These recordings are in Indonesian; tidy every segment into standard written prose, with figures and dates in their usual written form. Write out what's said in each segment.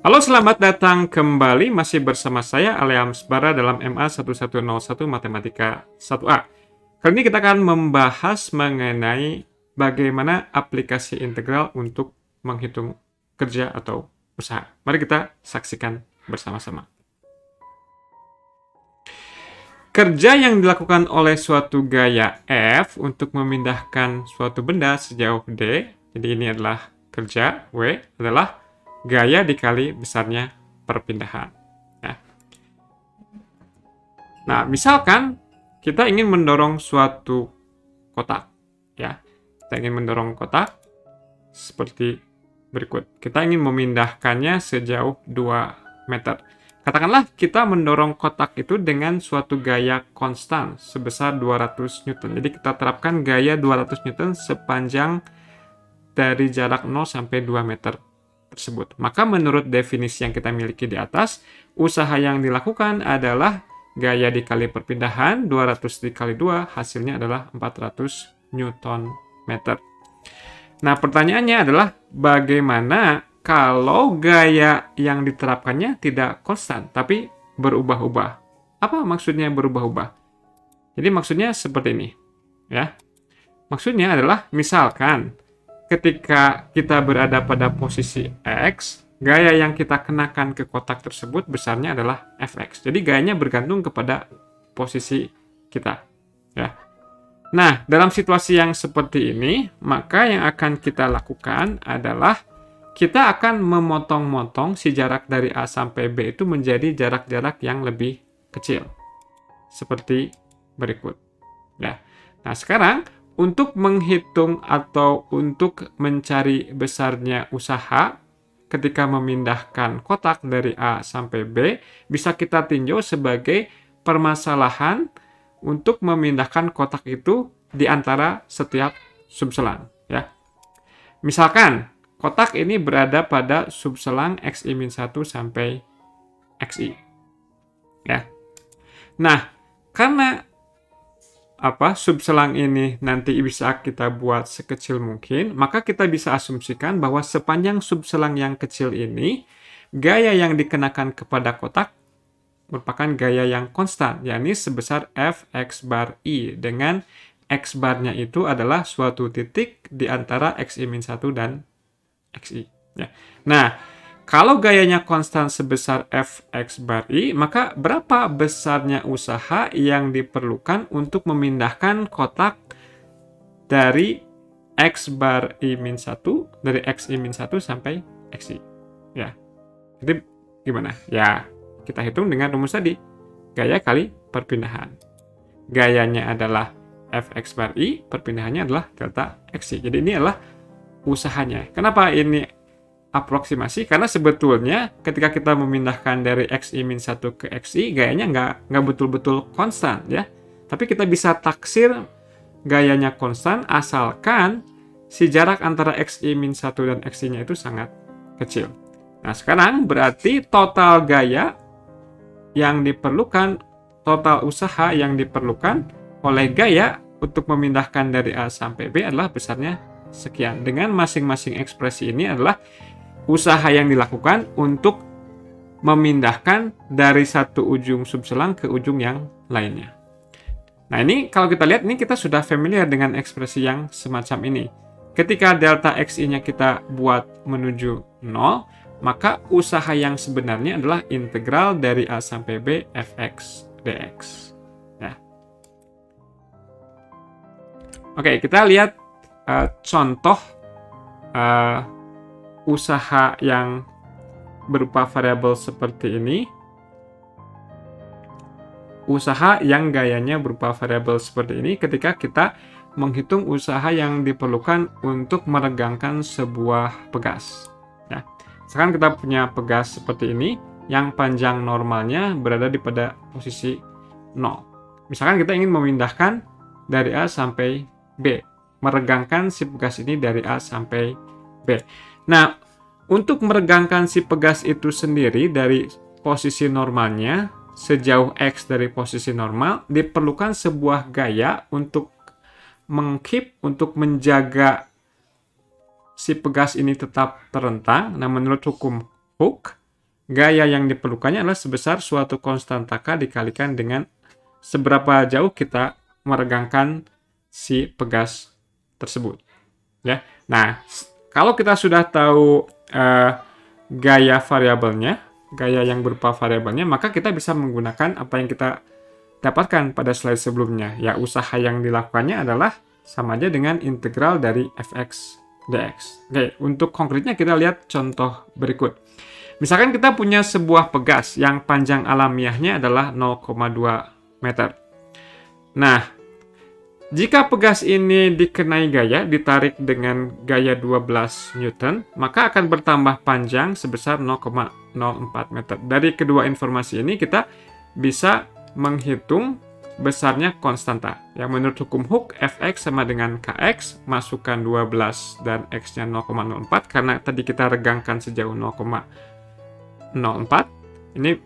Halo, selamat datang kembali. Masih bersama saya, Aleam Sbara dalam MA 1101 Matematika 1A. Kali ini kita akan membahas mengenai bagaimana aplikasi integral untuk menghitung kerja atau usaha. Mari kita saksikan bersama-sama. Kerja yang dilakukan oleh suatu gaya F untuk memindahkan suatu benda sejauh D, jadi ini adalah kerja, W adalah gaya dikali besarnya perpindahan. Ya. Nah, misalkan kita ingin mendorong suatu kotak. Ya. Kita ingin mendorong kotak seperti berikut. Kita ingin memindahkannya sejauh 2 meter. Katakanlah kita mendorong kotak itu dengan suatu gaya konstan sebesar 200 Newton. Jadi kita terapkan gaya 200 Newton sepanjang dari jarak 0 sampai 2 meter tersebut. Maka menurut definisi yang kita miliki di atas, usaha yang dilakukan adalah gaya dikali perpindahan, 200 dikali 2, hasilnya adalah 400 Newton meter. Nah, pertanyaannya adalah bagaimana kalau gaya yang diterapkannya tidak konstan, tapi berubah-ubah? Apa maksudnya berubah-ubah? Jadi maksudnya seperti ini. Ya. Maksudnya adalah misalkan ketika kita berada pada posisi X, gaya yang kita kenakan ke kotak tersebut besarnya adalah Fx. Jadi gayanya bergantung kepada posisi kita. Ya. Nah, dalam situasi yang seperti ini, maka yang akan kita lakukan adalah kita akan memotong-motong si jarak dari A sampai B itu menjadi jarak-jarak yang lebih kecil. Seperti berikut. Ya. Nah, sekarang untuk menghitung atau untuk mencari besarnya usaha ketika memindahkan kotak dari A sampai B, bisa kita tinjau sebagai permasalahan untuk memindahkan kotak itu di antara setiap subselang. Ya. Misalkan kotak ini berada pada subselang XI-1 sampai XI. Ya. Nah, karena subselang ini nanti bisa kita buat sekecil mungkin, maka kita bisa asumsikan bahwa sepanjang subselang yang kecil ini, gaya yang dikenakan kepada kotak merupakan gaya yang konstan, yakni sebesar Fx bar I, dengan X barnya itu adalah suatu titik di antara XI-1 dan XI. Ya. Nah, kalau gayanya konstan sebesar Fx bar I, maka berapa besarnya usaha yang diperlukan untuk memindahkan kotak dari X bar I-1, dari XI-1 sampai XI. Ya. Jadi gimana? Ya, kita hitung dengan rumus tadi. Gaya kali perpindahan. Gayanya adalah Fx bar I, perpindahannya adalah delta XI. Jadi ini adalah usahanya. Kenapa ini aproksimasi? Karena sebetulnya ketika kita memindahkan dari XI-1 ke XI, gayanya nggak betul-betul konstan, ya. Tapi kita bisa taksir gayanya konstan asalkan si jarak antara XI-1 dan XI-nya itu sangat kecil. Nah, sekarang berarti total gaya yang diperlukan, total usaha yang diperlukan oleh gaya untuk memindahkan dari A sampai B adalah besarnya sekian. Dengan masing-masing ekspresi ini adalah usaha yang dilakukan untuk memindahkan dari satu ujung subselang ke ujung yang lainnya. Nah, ini kalau kita lihat, ini kita sudah familiar dengan ekspresi yang semacam ini. Ketika delta XI-nya kita buat menuju 0, maka usaha yang sebenarnya adalah integral dari A sampai B Fx dx. Ya. Oke, kita lihat contoh usaha yang berupa variabel seperti ini. Usaha yang gayanya berupa variabel seperti ini ketika kita menghitung usaha yang diperlukan untuk meregangkan sebuah pegas. Ya. Sekarang kita punya pegas seperti ini, yang panjang normalnya berada di pada posisi 0. Misalkan kita ingin memindahkan dari A sampai B, meregangkan si pegas ini dari A sampai B. Nah, untuk meregangkan si pegas itu sendiri dari posisi normalnya sejauh X dari posisi normal, diperlukan sebuah gaya untuk untuk menjaga si pegas ini tetap terentang. Nah, menurut hukum Hooke, gaya yang diperlukannya adalah sebesar suatu konstanta K dikalikan dengan seberapa jauh kita meregangkan si pegas tersebut. Ya. Nah, kalau kita sudah tahu gaya variabelnya, gaya yang berupa variabelnya, maka kita bisa menggunakan apa yang kita dapatkan pada slide sebelumnya. Ya, usaha yang dilakukannya adalah sama aja dengan integral dari fx dx. Oke, untuk konkretnya kita lihat contoh berikut. Misalkan kita punya sebuah pegas yang panjang alamiahnya adalah 0,2 meter. Nah, jika pegas ini dikenai gaya, ditarik dengan gaya 12 Newton, maka akan bertambah panjang sebesar 0,04 meter. Dari kedua informasi ini kita bisa menghitung besarnya konstanta. Yang menurut hukum Hooke, fx sama dengan kx, masukkan 12 dan x-nya 0,04, karena tadi kita regangkan sejauh 0,04, ini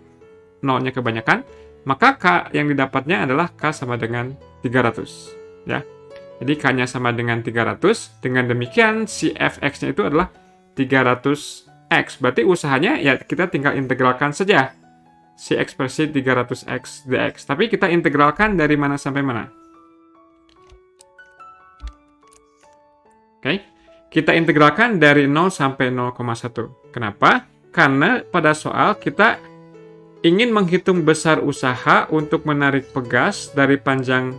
0-nya kebanyakan, maka k yang didapatnya adalah k sama dengan 300. Ya. Jadi k-nya sama dengan 300, dengan demikian si fx-nya itu adalah 300x, berarti usahanya ya kita tinggal integralkan saja si ekspresi 300x dx. Tapi kita integralkan dari mana sampai mana? Oke, kita integralkan dari 0 sampai 0,1. Kenapa? Karena pada soal kita ingin menghitung besar usaha untuk menarik pegas dari panjang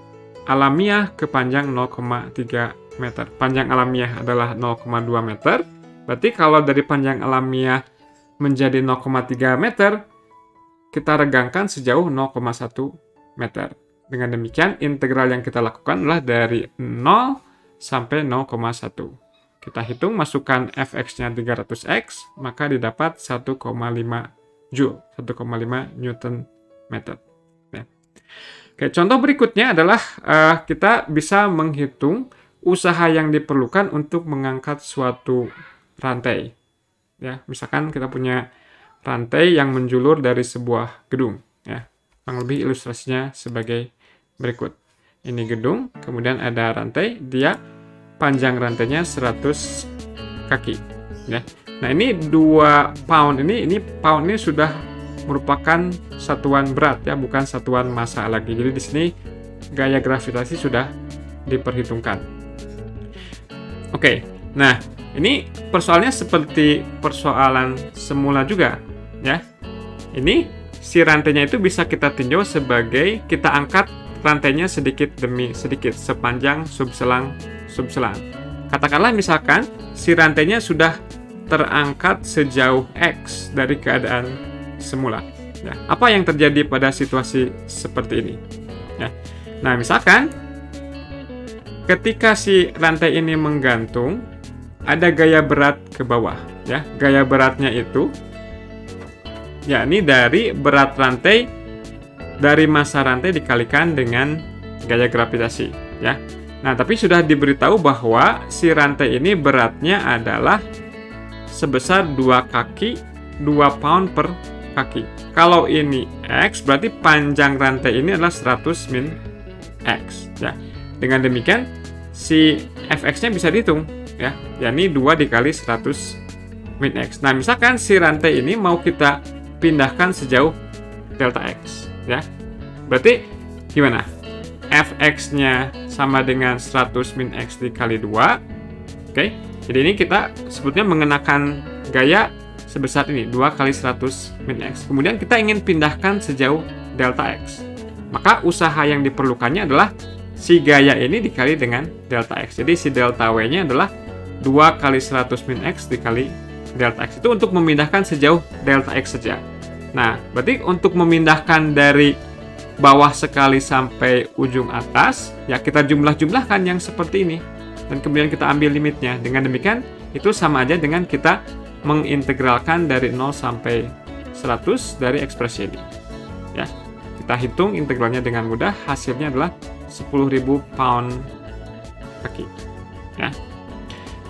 alamiah ke panjang 0,3 meter. Panjang alamiah adalah 0,2 meter. Berarti kalau dari panjang alamiah menjadi 0,3 meter, kita regangkan sejauh 0,1 meter. Dengan demikian, integral yang kita lakukan adalah dari 0 sampai 0,1. Kita hitung, masukkan fx-nya 300x, maka didapat 1,5 Joule, 1,5 Newton meter. Ya. Oke, contoh berikutnya adalah kita bisa menghitung usaha yang diperlukan untuk mengangkat suatu rantai. Ya, misalkan kita punya rantai yang menjulur dari sebuah gedung. Ya, kurang lebih ilustrasinya sebagai berikut. Ini gedung, kemudian ada rantai, dia panjang rantainya 100 kaki. Ya. Nah, ini 2 pound ini pound ini sudah merupakan satuan berat ya, bukan satuan massa lagi. Jadi di sini gaya gravitasi sudah diperhitungkan. Oke. Nah, ini persoalannya seperti persoalan semula juga, ya. Ini si rantainya itu bisa kita tinjau sebagai kita angkat rantainya sedikit demi sedikit sepanjang subselang. Katakanlah misalkan si rantainya sudah terangkat sejauh X dari keadaan semula. Ya, apa yang terjadi pada situasi seperti ini? Ya. Nah, misalkan ketika si rantai ini menggantung, ada gaya berat ke bawah, ya. Gaya beratnya itu yakni dari berat rantai dari massa rantai dikalikan dengan gaya gravitasi, ya. Nah, tapi sudah diberitahu bahwa si rantai ini beratnya adalah sebesar 2 kaki, 2 pound per kaki. Kalau ini X, berarti panjang rantai ini adalah 100 min X, ya. Dengan demikian si fx-nya bisa dihitung, ya, yakni 2 dikali 100 min X. Nah, misalkan si rantai ini mau kita pindahkan sejauh delta X, ya. Berarti gimana? Fx-nya sama dengan 100 min X dikali 2. Oke, jadi ini kita sebutnya mengenakan gaya sebesar ini, 2 kali 100 min X. Kemudian kita ingin pindahkan sejauh delta X. Maka usaha yang diperlukannya adalah si gaya ini dikali dengan delta X. Jadi si delta W-nya adalah 2 kali 100 min X dikali delta X. Itu untuk memindahkan sejauh delta X saja. Nah, berarti untuk memindahkan dari bawah sekali sampai ujung atas, ya kita jumlah-jumlahkan yang seperti ini. Dan kemudian kita ambil limitnya. Dengan demikian, itu sama aja dengan kita mengintegralkan dari 0 sampai 100 dari ekspresi ini. Ya, kita hitung integralnya dengan mudah, hasilnya adalah 10.000 pound kaki. Ya.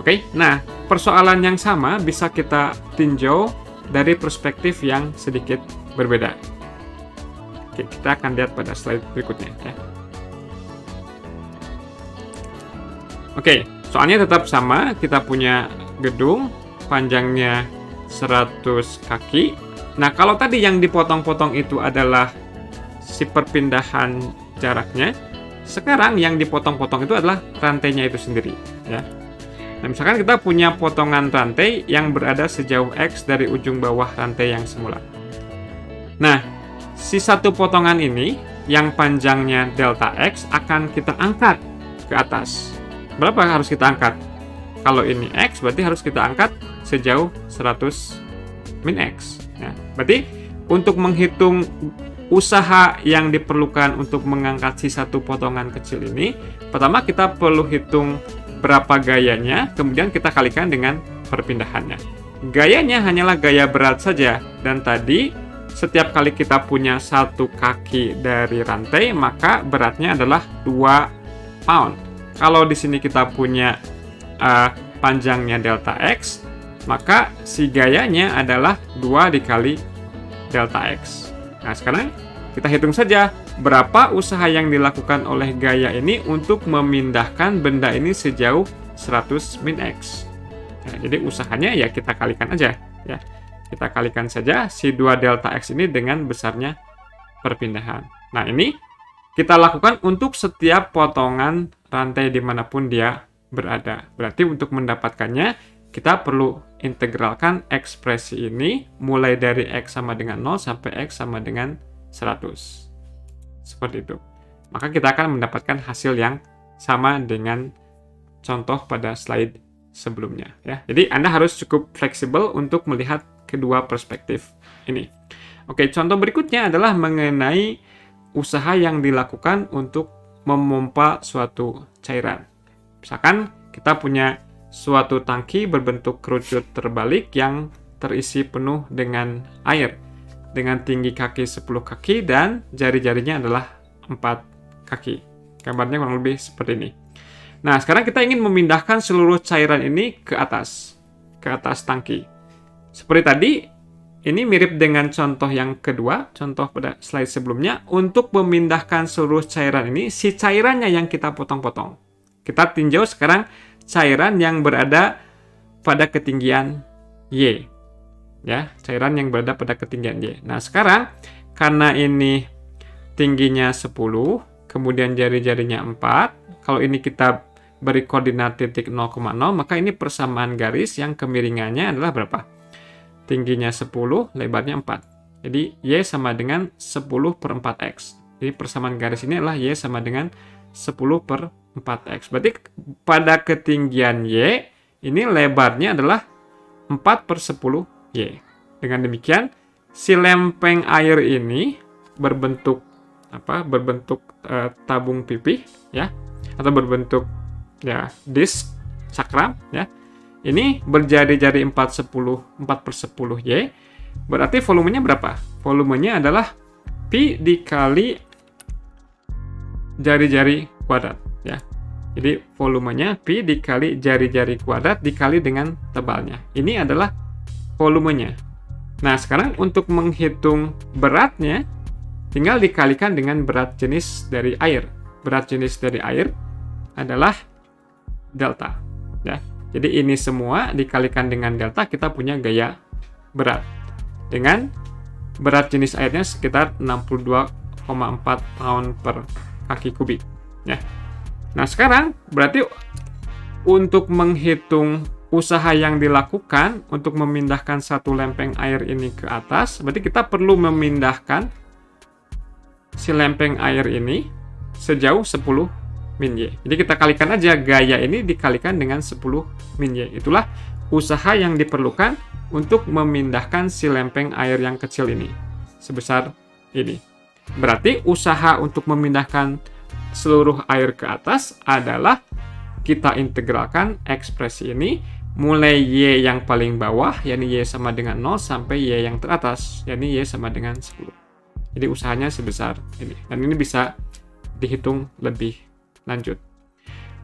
Oke, nah persoalan yang sama bisa kita tinjau dari perspektif yang sedikit berbeda. Oke, kita akan lihat pada slide berikutnya. Ya. Oke, soalnya tetap sama, kita punya gedung, panjangnya 100 kaki, Nah, kalau tadi yang dipotong-potong itu adalah si perpindahan jaraknya, sekarang yang dipotong-potong itu adalah rantainya itu sendiri, ya. Nah, misalkan kita punya potongan rantai yang berada sejauh X dari ujung bawah rantai yang semula. Nah, si satu potongan ini yang panjangnya delta X akan kita angkat ke atas. Berapa harus kita angkat? Kalau ini X, berarti harus kita angkat sejauh 100 min X. Ya, berarti untuk menghitung usaha yang diperlukan untuk mengangkat si satu potongan kecil ini, pertama kita perlu hitung berapa gayanya, kemudian kita kalikan dengan perpindahannya. Gayanya hanyalah gaya berat saja, dan tadi setiap kali kita punya satu kaki dari rantai, maka beratnya adalah 2 pound. Kalau di sini kita punya panjangnya delta X, maka si gayanya adalah 2 dikali delta X. Nah, sekarang kita hitung saja berapa usaha yang dilakukan oleh gaya ini untuk memindahkan benda ini sejauh 100 min X. Nah, jadi usahanya ya kita kalikan aja, ya. Kita kalikan saja si 2 delta X ini dengan besarnya perpindahan. Nah, ini kita lakukan untuk setiap potongan rantai dimanapun dia berada. Berarti untuk mendapatkannya, kita perlu integralkan ekspresi ini mulai dari X sama dengan 0 sampai X sama dengan 100. Seperti itu. Maka kita akan mendapatkan hasil yang sama dengan contoh pada slide sebelumnya, ya. Jadi Anda harus cukup fleksibel untuk melihat kedua perspektif ini. Oke, contoh berikutnya adalah mengenai usaha yang dilakukan untuk memompa suatu cairan. Misalkan kita punya suatu tangki berbentuk kerucut terbalik yang terisi penuh dengan air dengan tinggi kaki 10 kaki dan jari-jarinya adalah 4 kaki. Gambarnya kurang lebih seperti ini. Nah, sekarang kita ingin memindahkan seluruh cairan ini ke atas tangki. Seperti tadi, ini mirip dengan contoh yang kedua, contoh pada slide sebelumnya. Untuk memindahkan seluruh cairan ini, si cairannya yang kita potong-potong. Kita tinjau sekarang cairan yang berada pada ketinggian Y. Ya, cairan yang berada pada ketinggian Y. Nah, sekarang karena ini tingginya 10, kemudian jari-jarinya 4, kalau ini kita beri koordinat titik 0,0, maka ini persamaan garis yang kemiringannya adalah berapa? Tingginya 10, lebarnya 4. Jadi, Y sama dengan 10 per 4X. Jadi, persamaan garis ini adalah Y sama dengan 10 per 4X. Berarti pada ketinggian Y, ini lebarnya adalah 4 per 10 Y. Dengan demikian, si lempeng air ini berbentuk tabung pipih, ya, atau berbentuk ya disk cakram, ya. Ini berjari-jari 4 per 10 Y. Berarti volumenya berapa? Volumenya adalah pi dikali jari-jari kuadrat, ya. Jadi volumenya pi dikali jari-jari kuadrat dikali dengan tebalnya. Ini adalah volumenya. Nah, sekarang untuk menghitung beratnya, tinggal dikalikan dengan berat jenis dari air. Berat jenis dari air adalah delta, ya. Jadi ini semua dikalikan dengan delta, kita punya gaya berat. Dengan berat jenis airnya sekitar 62,4 pound per kaki kubik, ya. Nah, sekarang berarti untuk menghitung usaha yang dilakukan untuk memindahkan satu lempeng air ini ke atas, berarti kita perlu memindahkan si lempeng air ini sejauh 10 min Y. Jadi kita kalikan aja gaya ini dikalikan dengan 10 min Y. Itulah usaha yang diperlukan untuk memindahkan si lempeng air yang kecil ini sebesar ini. Berarti usaha untuk memindahkan seluruh air ke atas adalah kita integralkan ekspresi ini mulai Y yang paling bawah, yakni Y sama dengan 0, sampai Y yang teratas, yakni Y sama dengan 10. Jadi usahanya sebesar ini. Dan ini bisa dihitung lebih lanjut.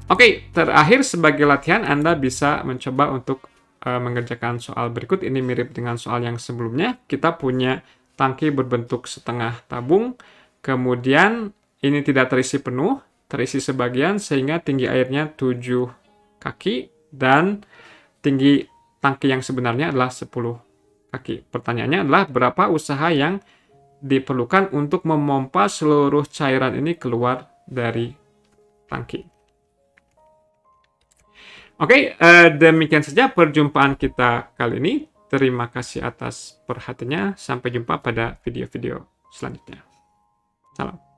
Oke, terakhir sebagai latihan, Anda bisa mencoba untuk mengerjakan soal berikut. Ini mirip dengan soal yang sebelumnya. Kita punya tangki berbentuk setengah tabung, kemudian ini tidak terisi penuh, terisi sebagian, sehingga tinggi airnya 7 kaki, dan tinggi tangki yang sebenarnya adalah 10 kaki. Pertanyaannya adalah berapa usaha yang diperlukan untuk memompa seluruh cairan ini keluar dari tangki. Oke, demikian saja perjumpaan kita kali ini. Terima kasih atas perhatiannya. Sampai jumpa pada video-video selanjutnya. Salam.